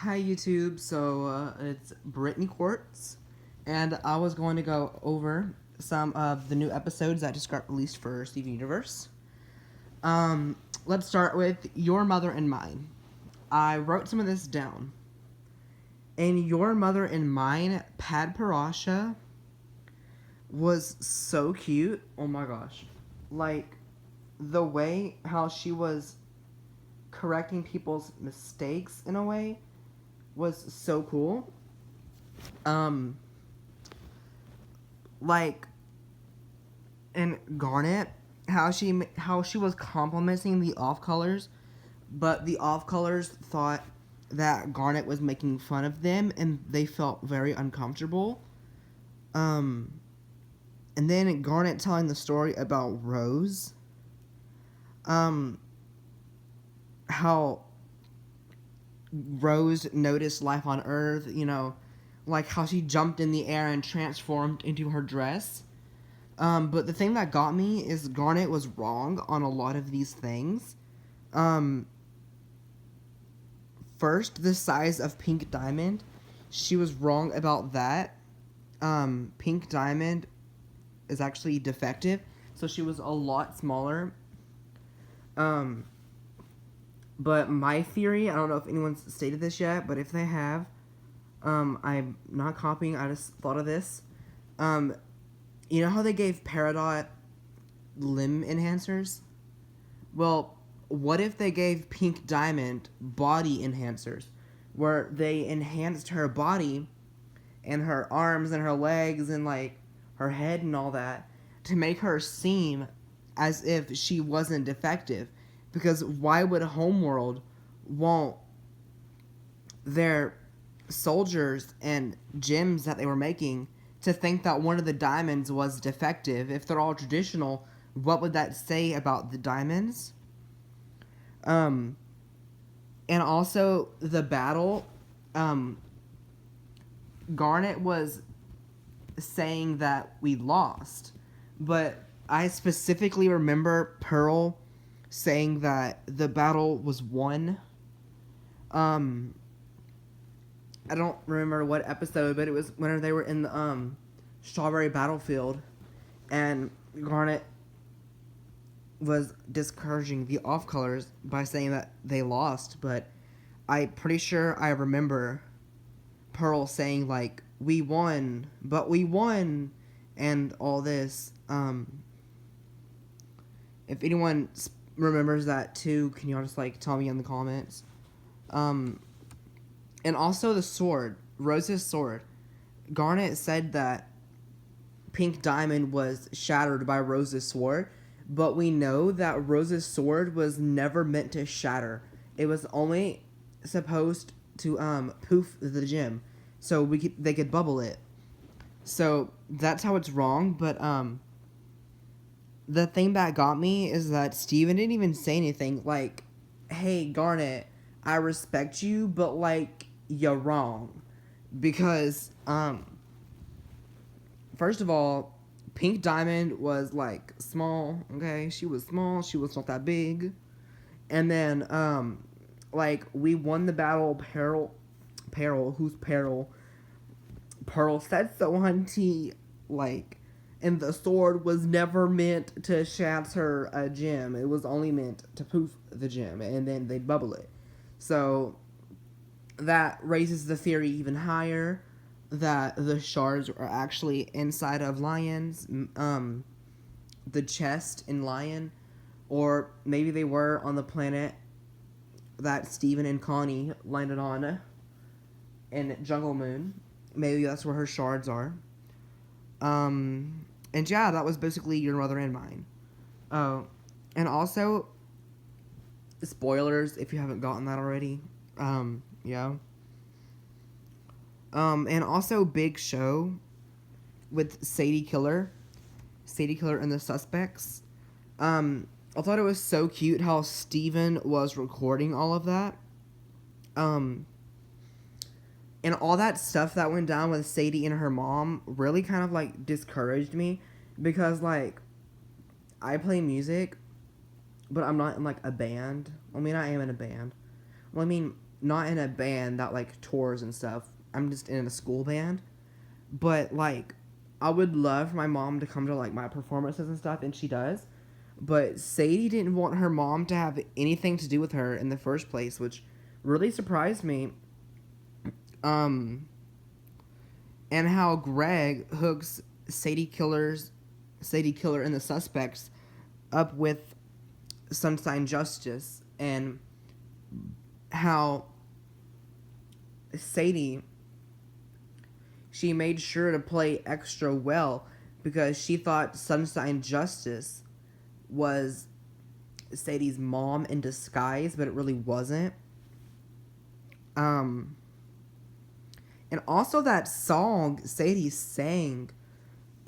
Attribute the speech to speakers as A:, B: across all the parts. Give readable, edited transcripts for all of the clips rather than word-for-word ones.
A: Hi YouTube, it's Brittany Quartz, and I was going to go over some of the new episodes that just got released for Steven Universe. Let's start with Your Mother and Mine. I wrote some of this down. In Your Mother and Mine, Pad Parasha was so cute. Oh my gosh. Like, the way how she was correcting people's mistakes in a way was so cool. Like in Garnet, how she was complimenting the off colors, but the off colors thought that Garnet was making fun of them, and they felt very uncomfortable. And then Garnet telling the story about Rose. How Rose noticed life on Earth, like how she jumped in the air and transformed into her dress. But the thing that got me is Garnet was wrong on a lot of these things. First, the size of Pink Diamond. She was wrong about that. Pink Diamond is actually defective, so she was a lot smaller. But my theory, I don't know if anyone's stated this yet, but if they have, I'm not copying, I just thought of this. You know how they gave Peridot limb enhancers? Well, what if they gave Pink Diamond body enhancers, where they enhanced her body and her arms and her legs and, like, her head and all that to make her seem as if she wasn't defective? Because why would Homeworld want their soldiers and gems that they were making to think that one of the diamonds was defective? If they're all traditional, what would that say about the diamonds? And also the battle, Garnet was saying that we lost, but I specifically remember Pearl saying that the battle was won. I don't remember what episode, but it was whenever they were in the Strawberry Battlefield, and Garnet was discouraging the off colors by saying that they lost. But I'm pretty sure I remember Pearl saying, like, we won, but we won, and all this. If anyone remembers that too, can y'all just, like, tell me in the comments? And also the sword, Rose's sword. Garnet said that Pink Diamond was shattered by Rose's sword, but we know that Rose's sword was never meant to shatter. It was only supposed to poof the gem, so they could bubble it. So that's how it's wrong. But the thing that got me is that Steven didn't even say anything like, hey, Garnet, I respect you, but, like, you're wrong. Because, first of all, Pink Diamond was, like, small, okay? She was small, she was not that big. And then, like, we won the battle, who's Peril? Pearl said so, hunty, like, and the sword was never meant to shatter a gem. It was only meant to poof the gem, and then they'd bubble it. So that raises the theory even higher that the shards are actually inside of Lion's, the chest in Lion, or maybe they were on the planet that Steven and Connie landed on in Jungle Moon. Maybe that's where her shards are. And yeah, that was basically Your Mother and Mine. Oh, and also, spoilers if you haven't gotten that already. Yeah. And also Big Show with Sadie Killer and the Suspects. I thought it was so cute how Steven was recording all of that. And all that stuff that went down with Sadie and her mom really kind of, like, discouraged me. Because, like, I play music, but I'm not in, like, a band. I mean, I am in a band. Well, I mean, not in a band that like tours and stuff. I'm just in a school band. But like I would love for my mom to come to like my performances and stuff, and she does. But Sadie didn't want her mom to have anything to do with her in the first place, which really surprised me. And how Greg hooks Sadie Killer and the suspects up with Sunshine Justice, and how Sadie, she made sure to play extra well because she thought Sunshine Justice was Sadie's mom in disguise, but it really wasn't. And also that song Sadie sang.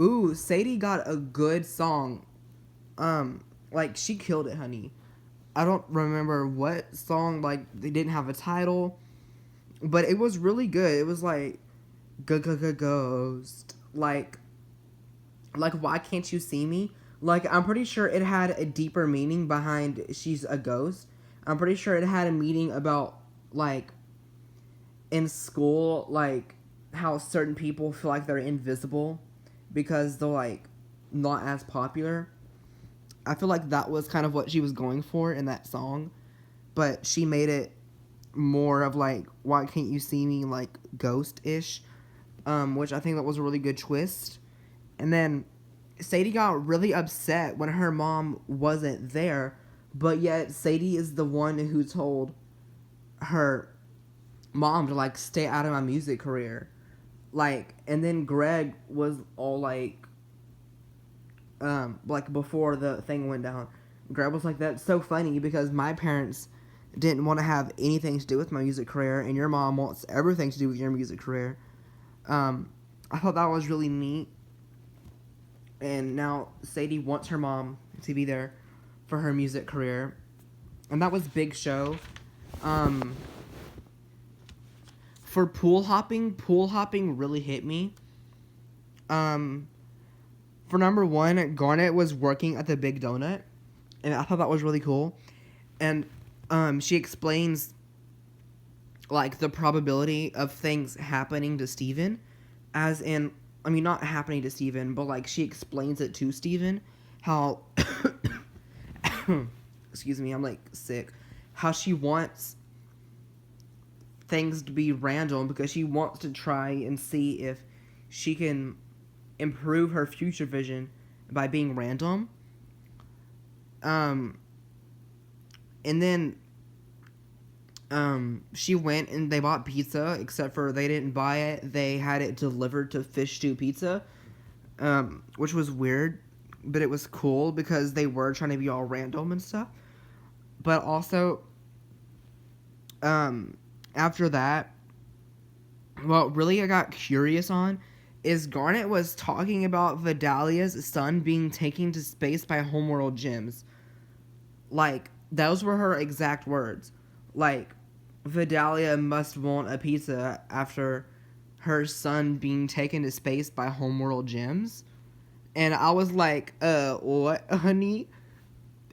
A: Ooh, Sadie got a good song. Like, she killed it, honey. I don't remember what song, like, they didn't have a title, but it was really good. It was like, Ghost. Like, Why Can't You See Me? Like, I'm pretty sure it had a deeper meaning behind she's a ghost. I'm pretty sure it had a meaning about, like, in school, like, how certain people feel like they're invisible because they're, like, not as popular. I feel like that was kind of what she was going for in that song. But she made it more of, like, Why Can't You See Me, like, ghost-ish. Which I think that was a really good twist. And then Sadie got really upset when her mom wasn't there, but yet Sadie is the one who told her mom to, like, stay out of my music career. Like, and then Greg was all like, before the thing went down, Greg was like, that's so funny because my parents didn't want to have anything to do with my music career, and your mom wants everything to do with your music career. I thought that was really neat. And now Sadie wants her mom to be there for her music career. And that was Big Show. For pool hopping really hit me. For number one, Garnet was working at the Big Donut. And I thought that was really cool. And she explains, like, the probability of things happening to Steven. As in, I mean, not happening to Steven, but, like, she explains it to Steven. How, excuse me, I'm, like, sick. How she wants things to be random because she wants to try and see if she can improve her future vision by being random. And then she went and they bought pizza, except for they didn't buy it. They had it delivered to Fish Stew Pizza, which was weird, but it was cool because they were trying to be all random and stuff. But also, after that, what really I got curious on is Garnet was talking about Vidalia's son being taken to space by Homeworld Gyms. Like, those were her exact words. Like, Vidalia must want a pizza after her son being taken to space by Homeworld Gyms. And I was like, what, honey?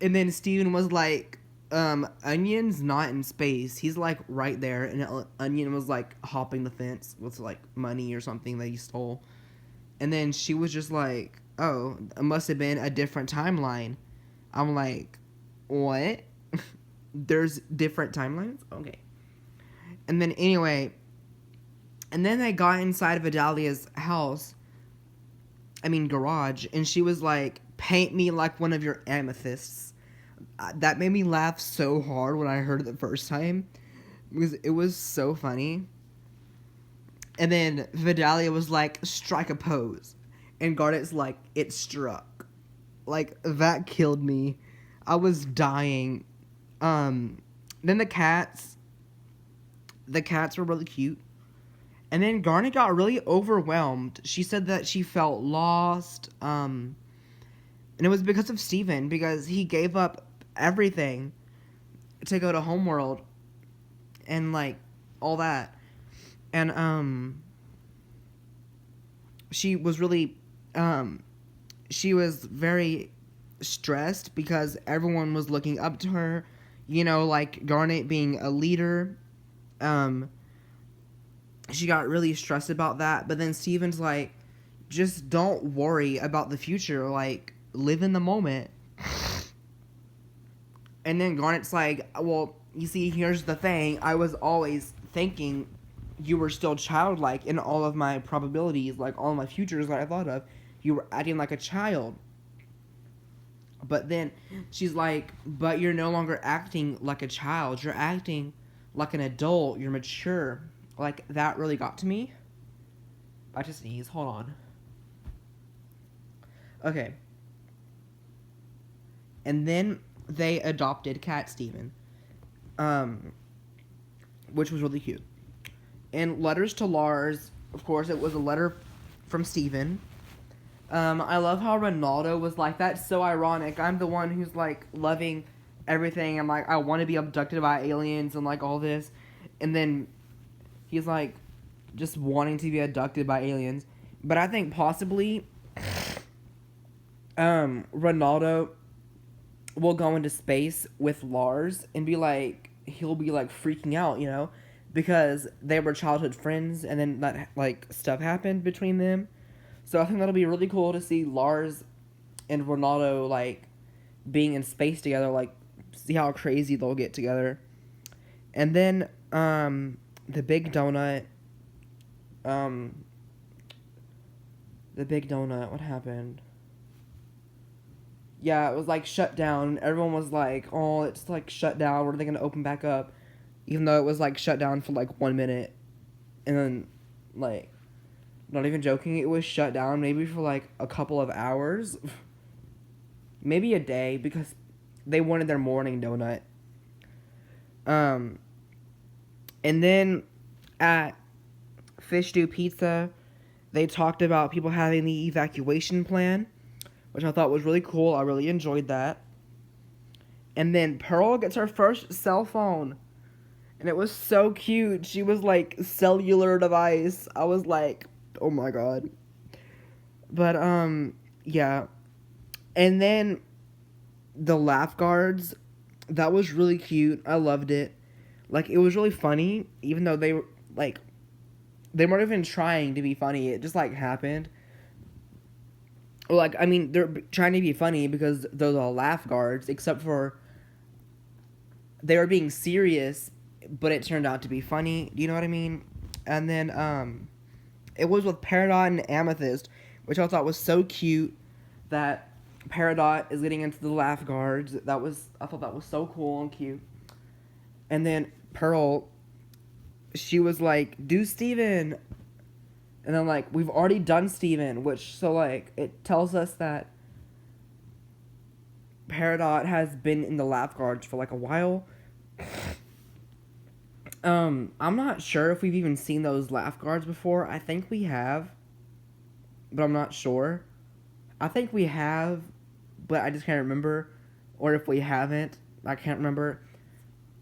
A: And then Steven was like, Onion's not in space. He's, like, right there. And Onion was, like, hopping the fence with, like, money or something that he stole. And then she was just like, oh, it must have been a different timeline. I'm like, what? There's different timelines? Okay. And then, anyway, and then they got inside of Vidalia's garage, and she was like, paint me like one of your amethysts. That made me laugh so hard when I heard it the first time, because it was so funny. And then Vidalia was like, strike a pose. And Garnet's like, it struck. Like, that killed me. I was dying. Then the cats were really cute. And then Garnet got really overwhelmed. She said that she felt lost. And it was because of Steven, because he gave up everything to go to Homeworld. And, like, all that. And, she was really, she was very stressed because everyone was looking up to her, you know, like Garnet being a leader Um, she got really stressed about that, but then Steven's like, just don't worry about the future, like, live in the moment. And then Garnet's like, well, you see, here's the thing, I was always thinking you were still childlike in all of my probabilities, like, all my futures that I thought of, you were acting like a child. But then she's like, but you're no longer acting like a child, you're acting like an adult, you're mature. Like, that really got to me. I just sneeze, hold on. Okay. And then they adopted Cat Steven, which was really cute. And letters to Lars, of course, it was a letter from Steven. I love how Ronaldo was like, that's so ironic. I'm the one who's, like, loving everything. I'm like, I want to be abducted by aliens and, like, all this. And then he's, like, just wanting to be abducted by aliens. But I think possibly Ronaldo will go into space with Lars and be, like, he'll be, like, freaking out, you know? Because they were childhood friends and then that, like, stuff happened between them. So I think that'll be really cool to see Lars and Ronaldo, like, being in space together, like, see how crazy they'll get together. And then, the Big Donut, what happened? Yeah, it was, like, shut down. Everyone was like, oh, it's, like, shut down. When are they going to open back up? Even though it was, like, shut down for, like, 1 minute. And then, like, not even joking, it was shut down maybe for, like, a couple of hours. Maybe a day, because they wanted their morning donut. And then at Fish Stew Pizza, they talked about people having the evacuation plan, which I thought was really cool. I really enjoyed that. And then Pearl gets her first cell phone. And it was so cute. She was like, cellular device. I was like, oh my god. But, yeah. And then the laugh guards, that was really cute. I loved it. Like, it was really funny, even though they were, like, they weren't even trying to be funny. It just, like, happened. Like, I mean, they're trying to be funny because they're the laugh guards, except for they were being serious, but it turned out to be funny. Do you know what I mean? And then, it was with Peridot and Amethyst, which I thought was so cute that Peridot is getting into the laugh guards. I thought that was so cool and cute. And then Pearl, she was like, do Steven. And then, like, we've already done Steven, which, so, like, it tells us that Peridot has been in the laugh guards for, like, a while. I'm not sure if we've even seen those laugh guards before. I think we have, but I'm not sure. I think we have, but I just can't remember. Or if we haven't, I can't remember.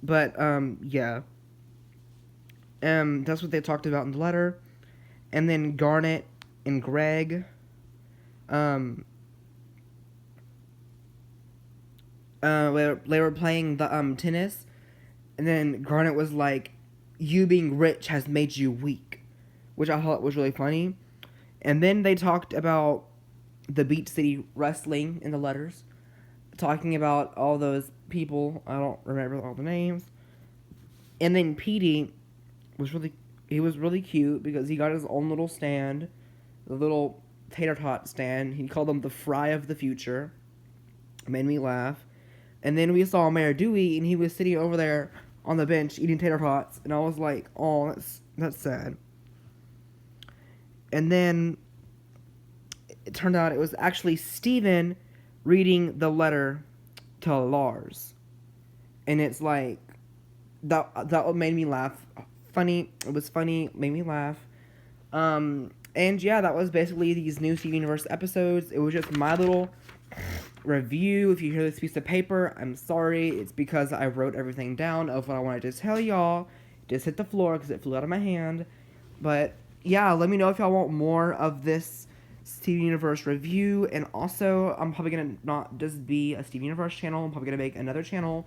A: But, yeah. That's what they talked about in the letter. And then Garnet and Greg, they were playing the, tennis. And then Garnet was like, you being rich has made you weak, which I thought was really funny. And then they talked about the Beach City wrestling in the letters, talking about all those people. I don't remember all the names. And then Petey was really cute because he got his own little stand, the little tater tot stand. He called them the Fry of the Future. It made me laugh. And then we saw Mayor Dewey, and he was sitting over there on the bench eating tater tots, and I was like, oh, that's sad. And then it turned out it was actually Steven reading the letter to Lars. And it's like, that made me laugh. Funny. It was funny. Made me laugh. And yeah, that was basically these new Steven Universe episodes. It was just my little review. If you hear this piece of paper, I'm sorry. It's because I wrote everything down of what I wanted to tell y'all. Just hit the floor because it flew out of my hand. But yeah, let me know if y'all want more of this Steven Universe review. And also, I'm probably gonna not just be a Steven Universe channel. I'm probably gonna make another channel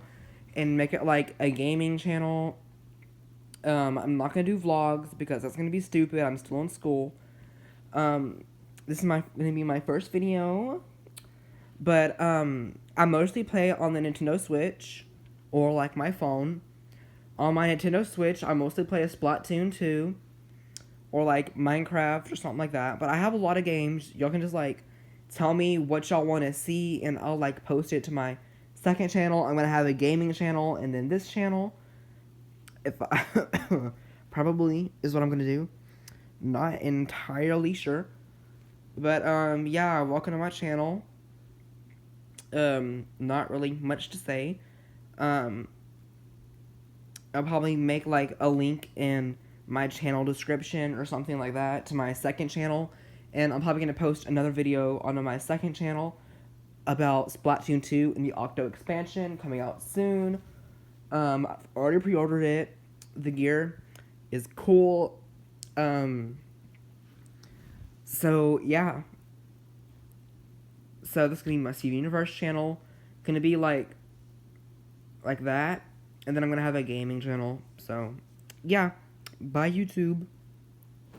A: and make it like a gaming channel. I'm not gonna do vlogs because that's gonna be stupid. I'm still in school. This is gonna be my first video, but I mostly play on the Nintendo Switch or like my phone. On my Nintendo Switch, I mostly play a Splatoon 2 or like Minecraft or something like that. But I have a lot of games. Y'all can just like tell me what y'all want to see, and I'll like post it to my second channel. I'm gonna have a gaming channel and then this channel. If I probably is what I'm gonna do. Not entirely sure. But yeah, welcome to my channel. Not really much to say. Um I'll probably make like a link in my channel description or something like that to my second channel. And I'm probably going to post another video on my second channel about Splatoon 2 and the Octo expansion coming out soon. I've already pre-ordered it. The gear is cool. So yeah. So this is going to be my Steven Universe channel. Going to be like that. And then I'm going to have a gaming channel. So, yeah. Bye, YouTube.